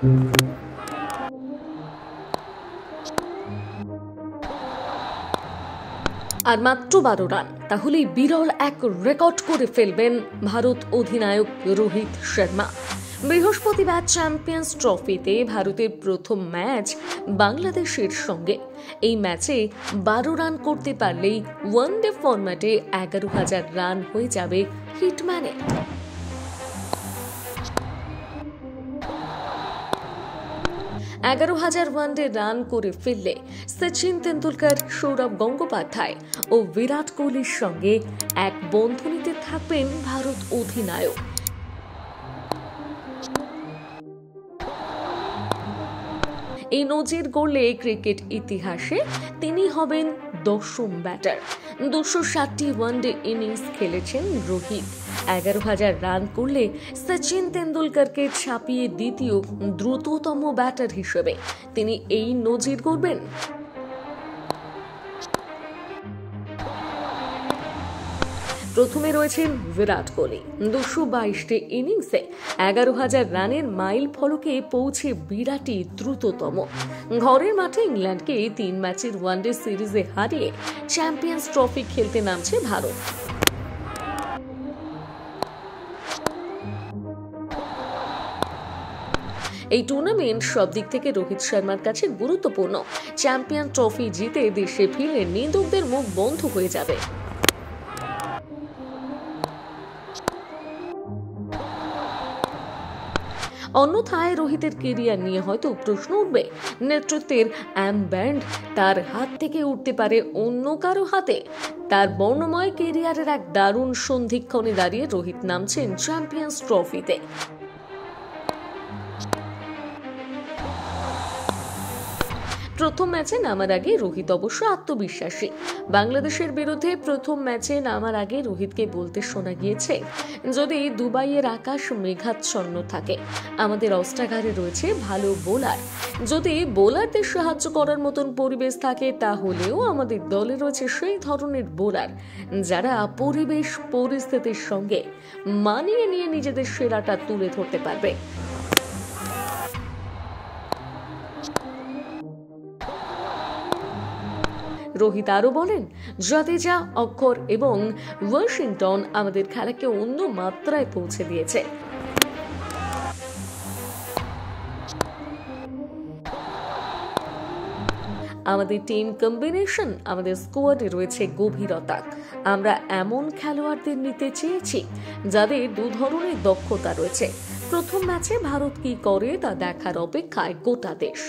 আর মাত্র 12 রান, তাহলেই বিরল এক রেকর্ড করে ফেলবেন ভারত অধিনায়ক রোহিত শর্মা। বৃহস্পতিবার চ্যাম্পিয়ন্স ট্রফিতে ভারতের প্রথম ম্যাচ বাংলাদেশের সঙ্গে। এই ম্যাচে 12 রান করতে পারলেই ওয়ানডে ফরম্যাটে 11,000 রান হয়ে যাবে হিটম্যানের। ওয়ানডে রান করে ফেললে সচিন তেন্ডুলকর, সৌরভ গঙ্গোপাধ্যায় ও বিরাট কোহলির সঙ্গে এক বন্ধনীতে থাকবেন ভারত অধিনায়ক। এই নজির গড়লে ক্রিকেট ইতিহাসে তিনি হবেন 10ম ব্যাটার। 260টি ওয়ানডে ইনিংস খেলেছেন রোহিত। 11,000 রান করলে সচিন তেন্ডুলকরকে ছাপিয়ে দ্বিতীয় দ্রুততম ব্যাটার হিসেবে তিনি এই নজির গড়বেন। প্রথমে রয়েছেন বিরাট কোহলি। 222টি ইনিংসে 11,000 রানের মাইল ফলকে পৌঁছে বিরাটই দ্রুততম। ঘরের মাঠে ইংল্যান্ডকে 3 ম্যাচের ওয়ানডে সিরিজে হারিয়ে চ্যাম্পিয়ন্স ট্রফি খেলতে নামছে ভারত। এই টুর্নামেন্ট সব দিক থেকে রোহিত শর্মার কাছে গুরুত্বপূর্ণ। চ্যাম্পিয়ন ট্রফি জিতে দেশে ফিরলে নিন্দুকদের মুখ বন্ধ হয়ে যাবে। অন্যথায় রোহিতের কেরিয়ার নিয়ে হয়তো প্রশ্ন উঠবে। নেতৃত্বের অ্যাম্ব্যান্ড তার হাত থেকে উঠতে পারে অন্য কারো হাতে। তার বর্ণময় কেরিয়ারের এক দারুণ সন্ধিক্ষণে দাঁড়িয়ে রোহিত নামছেন চ্যাম্পিয়ন্স ট্রফিতে। প্রথম ম্যাচে নামার আগে রোহিত অবশ্য আত্মবিশ্বাসী। বাংলাদেশের বিরুদ্ধে প্রথম ম্যাচে নামার আগে রোহিতকে বলতে শোনা গিয়েছে, যদি দুবাইয়ের আকাশ মেঘাচ্ছন্ন থাকে, আমাদের অস্ত্রাগারে রয়েছে ভালো বোলার। যদি বোলারদের সাহায্য করার মতন পরিবেশ থাকে, তাহলেও আমাদের দলে রয়েছে সেই ধরনের বোলার যারা পরিবেশ পরিস্থিতির সঙ্গে মানিয়ে নিয়ে নিজেদের সেরাটা তুলে ধরতে পারবে। রোহিত আরো বলেন, জাদেজা, অক্ষর এবং ওয়াশিংটন আমাদের খেলাকে অন্য মাত্রায় পৌঁছে দিয়েছে। আমাদের টিম কম্বিনেশন, আমাদের স্কোয়াডে রয়েছে গভীরতা। আমরা এমন খেলোয়াড়দের নিতে চেয়েছি যাদের 2 ধরনের দক্ষতা রয়েছে। প্রথম ম্যাচে ভারত কি করে তা দেখার অপেক্ষায় গোটা দেশ।